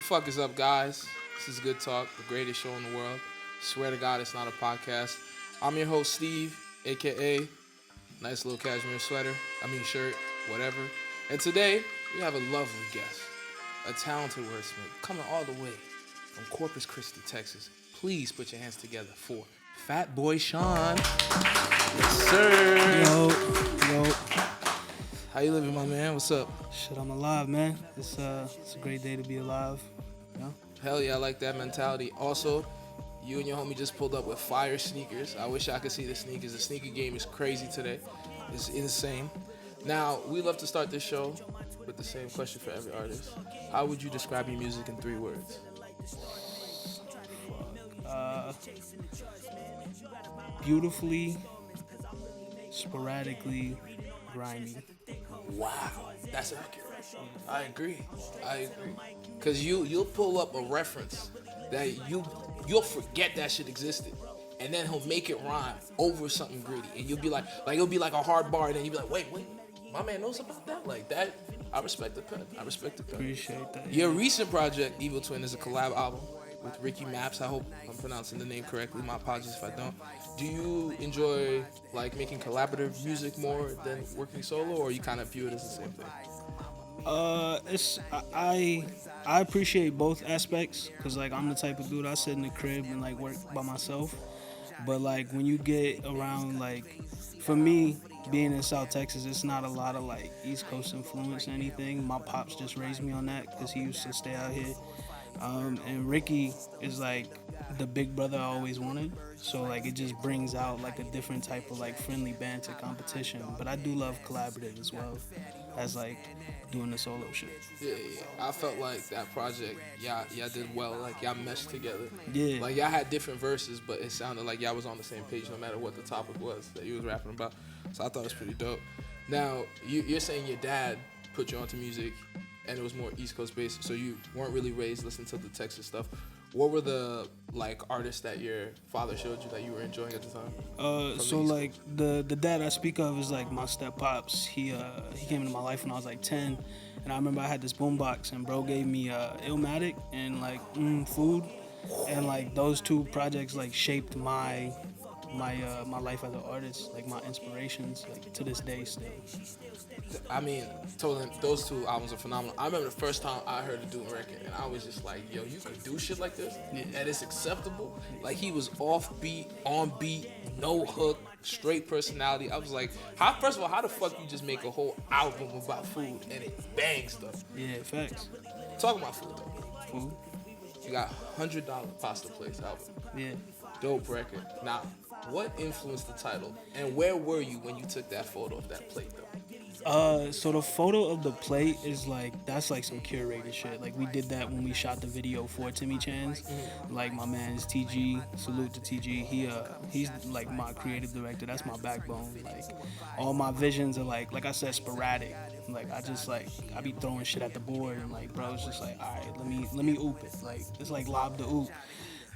Fuck is up, guys? This is Good Talk, the greatest show in the world. Swear to God, it's not a podcast. I'm your host, Steve, aka nice little cashmere sweater. Shirt, whatever. And today we have a lovely guest, a talented wordsmith, coming all the way from Corpus Christi, Texas. Please put your hands together for Fat Boy Sean. Yes, sir. Yo. How you living, my man? What's up? Shit, I'm alive, man. It's a great day to be alive. You know? Hell yeah, I like that mentality. Also, you and your homie just pulled up with fire sneakers. I wish I could see the sneakers. The sneaker game is crazy today. It's insane. Now, we love to start this show with the same question for every artist. How would you describe your music in 3 words? Beautifully, sporadically, grimy. Wow, that's accurate. I agree. Cause you'll pull up a reference that you'll forget that shit existed, and then he'll make it rhyme over something gritty, and you'll be like it'll be like a hard bar, and then you'll be like, wait, my man knows about that, like that. I respect the pen. Appreciate that. Your recent project, Evil Twin, is a collab album with Ricky Maps. I hope I'm pronouncing the name correctly. My apologies if I don't. Do you enjoy like making collaborative music more than working solo, or you kind of view it as the same thing? I appreciate both aspects because like I'm the type of dude I sit in the crib and like work by myself, but like when you get around, like for me being in South Texas, it's not a lot of like East Coast influence or anything. My pops just raised me on that because he used to stay out here. And Ricky is like the big brother I always wanted, so like it just brings out like a different type of like friendly banter competition. But I do love collaborative as well as like doing the solo shit. Yeah. I felt like that project, y'all did well. Like y'all meshed together. Yeah. Like y'all had different verses, but it sounded like y'all was on the same page no matter what the topic was that you was rapping about. So I thought it was pretty dope. Now you're saying your dad put you onto music, and it was more East Coast based, so you weren't really raised listening to the Texas stuff. What were the like artists that your father showed you that you were enjoying at the time? So like the dad I speak of is like my step pops. He came into my life when I was like 10, and I remember I had this boombox, and bro gave me Illmatic and like Food, and like those 2 projects like shaped my life as an artist, like my inspirations, like to this day still. Totally, those 2 albums are phenomenal. I remember the first time I heard a Doom record, and I was just like, yo, you could do shit like this, and it's acceptable. Like, he was off beat, on beat, no hook, straight personality. I was like, first of all, how the fuck you just make a whole album about food, and it bangs stuff? Yeah, facts. Talking about food, though. Food. You got $100 pasta plates album. Yeah. Dope record. Now, what influenced the title, and where were you when you took that photo of that plate, though? So the photo of the plate is like, that's like some curated shit. Like we did that when we shot the video for Timmy Chan's. Like my man's TG, salute to TG. He's like my creative director. That's my backbone. Like all my visions are like I said, sporadic. Like I be throwing shit at the board, and like bro, it's just like, all right, let me oop it. Like it's like lob the oop.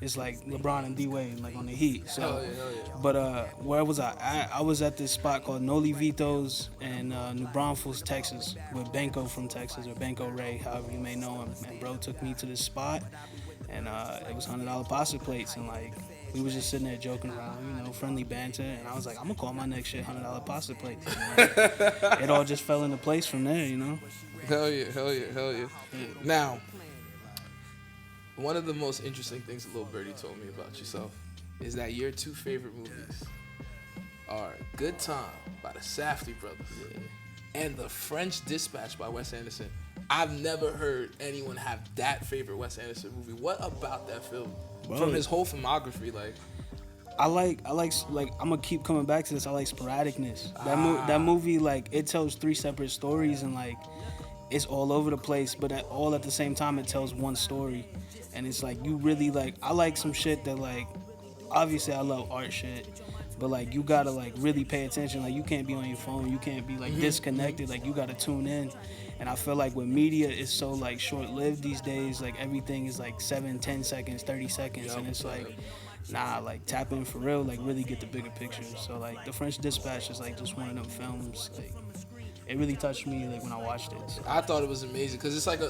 It's like LeBron and D-Wade, like on the Heat. So, Hell yeah. But where was I at? I was at this spot called Noli Vito's in New Braunfels, Texas, with Benko from Texas, or Benko Ray, however you may know him. And bro took me to this spot, and it was $100 pasta plates, and like we was just sitting there joking around, friendly banter. And I was like, I'm gonna call my next shit $100 pasta plates. And, like, it all just fell into place from there, Hell yeah. Now, one of the most interesting things that Lil Birdie told me about yourself is that your 2 favorite movies are Good Time by the Safdie brothers and The French Dispatch by Wes Anderson. I've never heard anyone have that favorite Wes Anderson movie. What about that film? Bro, from his whole filmography, like I like I'm gonna keep coming back to this. I like sporadicness. That movie, like, it tells 3 separate stories, and like it's all over the place, but all at the same time it tells one story. And it's like, you really like, I like some shit that like, obviously I love art shit, but like you gotta like really pay attention. Like you can't be on your phone, you can't be like disconnected, like you gotta tune in. And I feel like with media, it's so like short-lived these days. Like everything is like 7, 10 seconds, 30 seconds, and it's like, nah, like tap in for real, like really get the bigger picture. So like The French Dispatch is like just one of them films. Like it really touched me like when I watched it. So. I thought it was amazing because it's like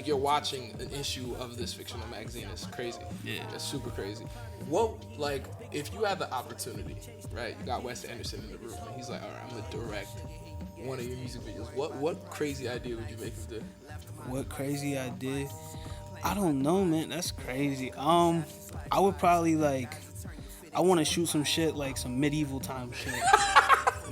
you're watching an issue of this fictional magazine. It's crazy. Yeah. It's super crazy. What, like, if you had the opportunity, right? You got Wes Anderson in the room, and he's like, all right, I'm gonna direct one of your music videos. What crazy idea would you make him do? What crazy idea? I don't know, man. That's crazy. I would probably like. I want to shoot some shit like some medieval time shit,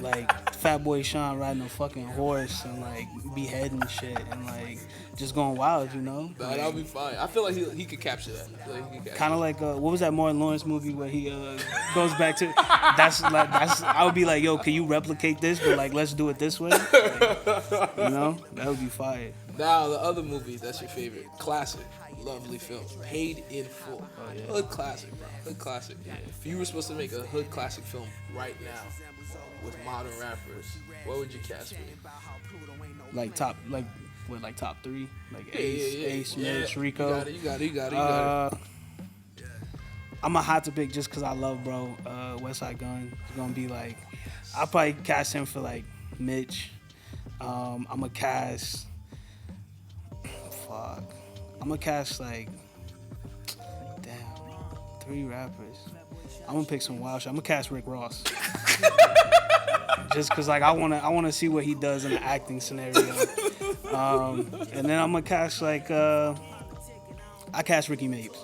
like FATBOYSHAUN riding a fucking horse and like beheading shit and like just going wild, you know? Nah, that'll be fine. I feel like he could capture that. Kind of like what was that Martin Lawrence movie where he goes back to? That's I would be like, yo, can you replicate this? But like, let's do it this way. Like, you know, that would be fire. Now the other movie that's your favorite, classic, lovely film, Paid in Full. Oh, yeah. Hood classic, bro. Hood classic. Yeah. If you were supposed to make a hood classic film right now with modern rappers, what would you cast for? Like top 3, like Ace, Yeah. Mitch, Rico. You got it. I'm a hot to pick just because I love bro. West Side Gun. It's gonna be like, I'll probably cast him for like Mitch. I'm gonna cast. Fuck. I'm gonna cast like, damn, 3 rappers. I'm gonna pick some wild shit. I'm gonna cast Rick Ross. Just cause like I wanna see what he does in the acting scenario. And then I'm gonna cast like I cast Ricky Mapes.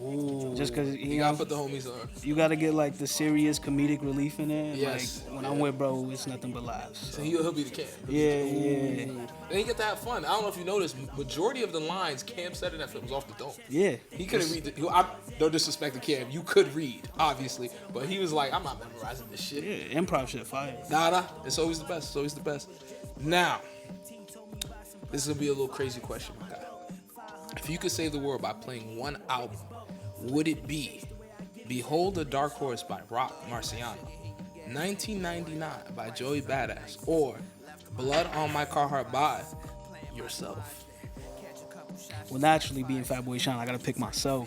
Ooh, Just cause you gotta put the homies on. You gotta get like the serious comedic relief in it. Yes. Like when I'm with bro, it's nothing but laughs. So. So he'll be the camp. Yeah. And he get to have fun. I don't know if you noticed, majority of the lines Cam said in that film was off the dome. Yeah. He couldn't read. No disrespect to Cam, you could read, obviously, but he was like, I'm not memorizing this shit. Yeah, improv shit fire. Nah. It's always the best. It's always the best. Now, this is gonna be a little crazy question, my guy. If you could save the world by playing one album, would it be Behold a Dark Horse by Rock Marciano, 1999 by Joey Badass, or Blood on My Carhartt by yourself? Well, naturally being FATBOYSHAUN, I gotta pick myself.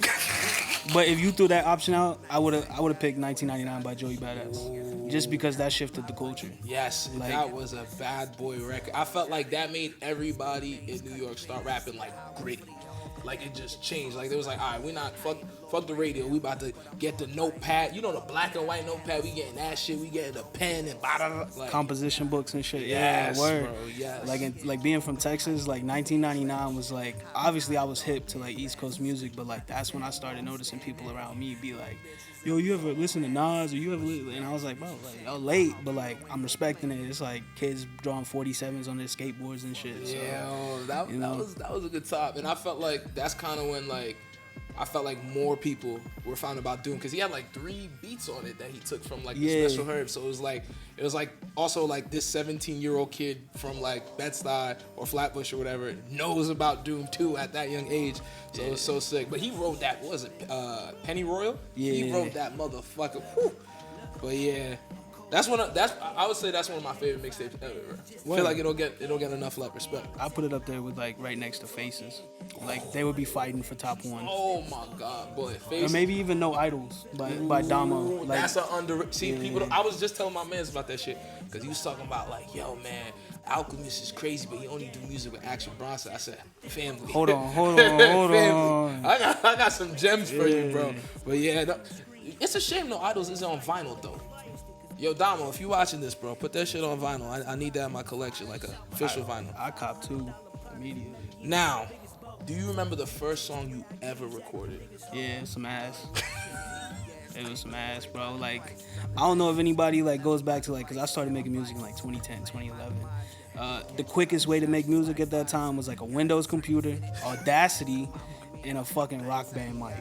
But if you threw that option out, I would have picked 1999 by Joey Badass, just because that shifted the culture. Yes, Like, that was a bad boy record. I felt like that made everybody in New York start rapping like gritty. Like it just changed. Like they was like, all right, we not fuck the radio. We about to get the notepad. You know the black and white notepad. We getting that shit. We getting a pen and blah, blah, blah. Like, composition books and shit. Yes, Yeah, word. bro. Yes. Like being from Texas, like 1999 was like, obviously I was hip to like East Coast music, but like that's when I started noticing people around me be like, yo, you ever listen to Nas or you ever? And I was like, bro, like y'all late, but like I'm respecting it. It's like kids drawing 47s on their skateboards and shit. So, yeah, that was a good top, and I felt like that's kind of when like I felt like more people were finding about Doom because he had like 3 beats on it that he took from like the Special Herb. So it was like also like this 17-year-old kid from like Bed-Stuy or Flatbush or whatever knows about Doom too at that young age. So it was so sick. But he wrote that, what was it, Penny Royal? Yeah. He wrote that motherfucker. Whew. But yeah. I would say that's one of my favorite mixtapes ever. I feel like it don't get enough respect. I put it up there with like right next to Faces. Like they would be fighting for top 1. Oh my God, boy, Faces. Or maybe even No Idols by Damo. Like, that's an people. I was just telling my mans about that shit because he was talking about like, yo man, Alchemist is crazy, but he only do music with Action Bronson. I said, family. Hold on. I got some gems for you, bro. But yeah, it's a shame No Idols isn't on vinyl though. Yo, Damo, if you watching this, bro, put that shit on vinyl. I need that in my collection, like a official vinyl. I cop 2 immediately. Now, do you remember the first song you ever recorded? Yeah, some ass. It was some ass, bro. Like, I don't know if anybody like goes back to like, cause I started making music in like 2010, 2011. The quickest way to make music at that time was like a Windows computer, Audacity, and a fucking Rock Band mic.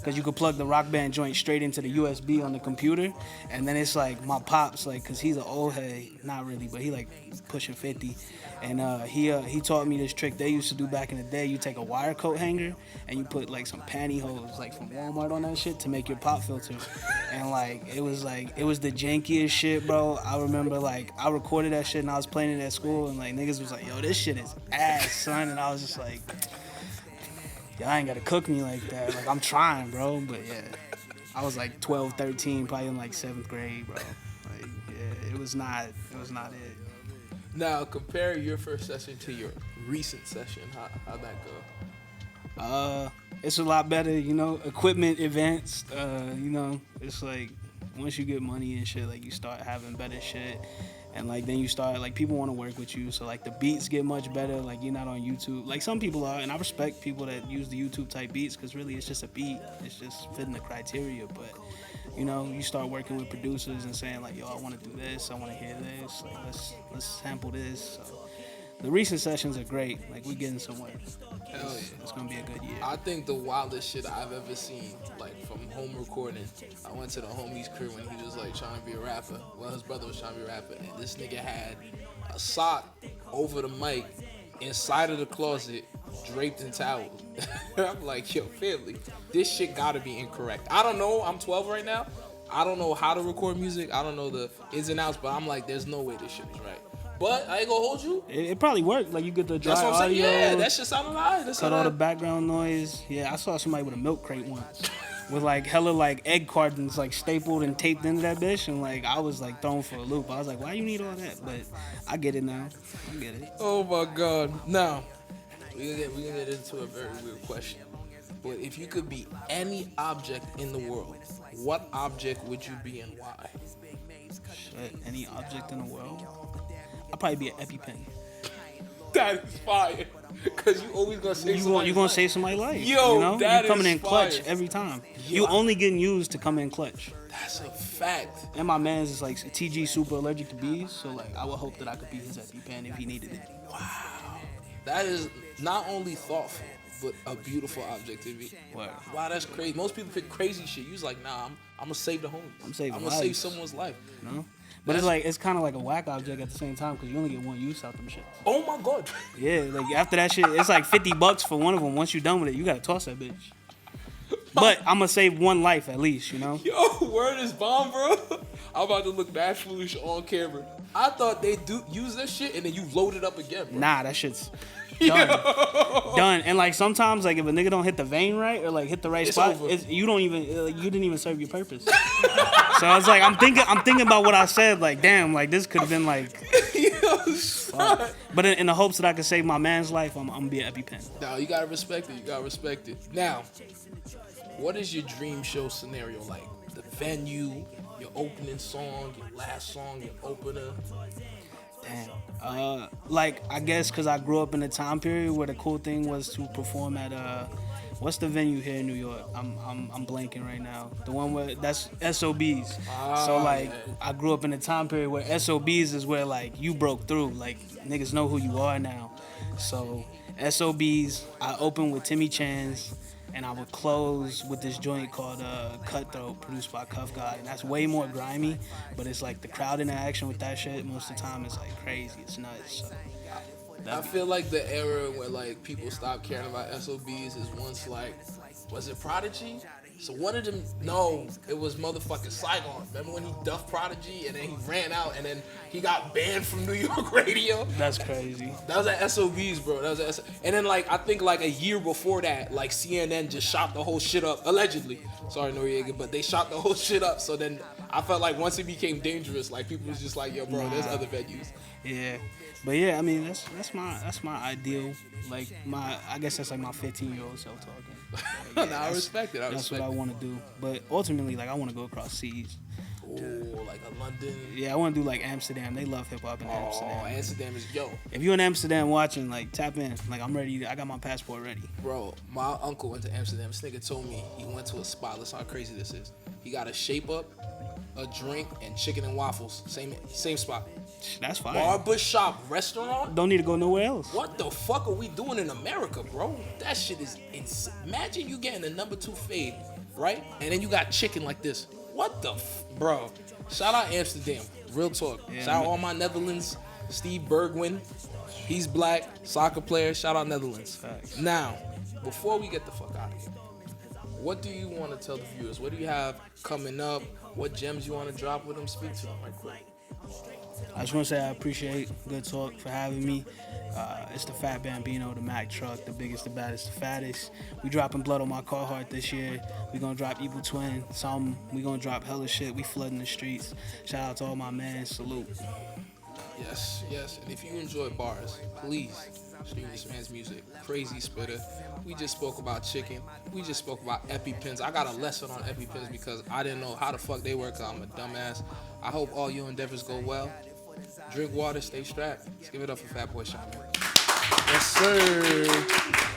Cause you could plug the Rock Band joint straight into the USB on the computer, and then it's like my pops, like, cause he's an old head, not really, but he like pushing 50, and he taught me this trick they used to do back in the day. You take a wire coat hanger and you put like some pantyhose like from Walmart on that shit to make your pop filter, and like it was the jankiest shit, bro. I remember like I recorded that shit and I was playing it at school, and like niggas was like, yo, this shit is ass, son, and I was just like, y'all ain't gotta cook me like that. Like, I'm trying, bro. But yeah, I was like 12, 13, probably in like 7th grade, bro. Like, yeah, it was not it. Now, compare your first session to your recent session. How'd that go? It's a lot better, you know. Equipment advanced. You know, it's like once you get money and shit, like you start having better shit, and like then you start like people want to work with you. So like the beats get much better. Like you're not on YouTube. Like some people are, and I respect people that use the YouTube type beats because really it's just a beat. It's just fitting the criteria, but. You know, you start working with producers and saying like, yo, I want to do this, I want to hear this, like let's sample this. So the recent sessions are great. Like we're getting somewhere. Hell yeah. It's gonna be a good year. I think the wildest shit I've ever seen, like from home recording, I went to the homie's crib when he was like trying to be a rapper. Well, his brother was trying to be a rapper, and this nigga had a sock over the mic inside of the closet, draped in towels. I'm like, yo, family, this shit gotta be incorrect. I don't know. I'm 12 right now. I don't know how to record music. I don't know the ins and outs, but I'm like, there's no way this shit is right. But I ain't gonna hold you. It probably worked. Like you get the dry That's what I'm audio. saying. Yeah, that shit sounded live. Cut all the background noise. Yeah, I saw somebody with a milk crate once. With like hella like egg cartons like stapled and taped into that bitch, and like I was like thrown for a loop. I was like, why you need all that? But I get it now. I get it. Oh my god. Now we gonna get into a very weird question. But if you could be any object in the world, what object would you be and why? Shit, any object in the world? I'd probably be an EpiPen. That is fire. Cause you always gonna say You gonna save somebody's life. Yo, you know? that you coming is in clutch fire. every time. Yo. You only getting used to come in clutch. That's a fact. And my man's is like TG super allergic to bees, so like I would hope that I could be his EpiPen if he needed it. Wow. That is not only thoughtful, but a beautiful object to be. Word. Wow, that's crazy. Most people pick crazy shit. You was like, nah, I'm gonna save the homies. I'm saving gonna lives. save someone's life. You know? But it's kind of like a whack object at the same time because you only get one use out them shit. Oh my god. Yeah, like after that shit, it's like $50 for one of them. Once you done with it, you gotta toss that bitch. But I'm gonna save one life at least, you know? Yo, word is bomb, bro. I'm about to look bad foolish on camera. I thought they do use this shit and then you load it up again, bro. Nah, that shit's done. Done. And like sometimes, like if a nigga don't hit the vein right or like hit the right It's spot, over. you didn't even serve your purpose. So I was like, I'm thinking about what I said. Like, damn, like this could have been like. Yo, son. But in the hopes that I could save my man's life, I'm gonna be an EpiPen. Nah, you gotta respect it. You gotta respect it. Now, what is your dream show scenario like? The venue, your opening song, your last song, your opener. Damn. Like I guess because I grew up in a time period where the cool thing was to perform at what's the venue here in New York? I'm blanking right now. The one where that's SOBs. So like I grew up in a time period where SOBs is where like you broke through. Like niggas know who you are now. So SOBs, I opened with Timmy Chan's. And I would close with this joint called Cutthroat, produced by Cuff God. And that's way more grimy, but it's like the crowd interaction with that shit most of the time is like crazy. It's nuts. So I feel like the era where like people stopped caring about SOBs is once like, was it Prodigy? So one of them, no, it was motherfucking Saigon. Remember when he duffed Prodigy and then he ran out and then he got banned from New York radio? That's crazy. That was at SOBs, bro. That was at and then like I think like a year before that, like CNN just shot the whole shit up allegedly. Sorry, Noriega, but they shot the whole shit up. So then I felt like once it became dangerous, like people was just like, yo, bro, there's other venues. Yeah, but yeah, I mean that's my ideal. Like I guess that's like my 15-year-old self talking. Like, Nah, I respect it. That's what I want to do. But ultimately, like I want to go across seas. Oh, like a London. Yeah, I want to do like Amsterdam. They love hip hop in Amsterdam. Oh, Amsterdam is yo. If you're in Amsterdam watching, like tap in. Like I'm ready. I got my passport ready. Bro, my uncle went to Amsterdam. This nigga told me he went to a spot. Listen how crazy this is. He got a shape up, a drink, and chicken and waffles. Same spot. That's fine. Barber shop restaurant. Don't need to go nowhere else. What the fuck are we doing in America, bro? That shit is insane. Imagine you getting a number 2 fade, right? And then you got chicken like this. What the bro? Shout out Amsterdam. Real talk. Yeah, Shout out all my Netherlands. Steve Bergwijn. He's black. Soccer player. Shout out Netherlands. Facts. Now, before we get the fuck out of here, what do you want to tell the viewers? What do you have coming up? What gems you want to drop with them? Speak to them right quick. I just want to say I appreciate Good Talk for having me. It's the Fat Bambino, the Mack truck, the biggest, the baddest, the fattest. We dropping Blood on My Carhartt this year. We gonna drop Evil Twin, we gonna drop hella shit. We flooding the streets. Shout out to all my man. Salute. Yes, yes. And if you enjoy bars, please stream this man's music. Crazy Spitter. We just spoke about chicken. We just spoke about EpiPens. I got a lesson on EpiPens because I didn't know how the fuck they work because I'm a dumbass. I hope all your endeavors go well. Drink water, stay strapped. Let's give it up for Fatboy Sean. Yes, sir.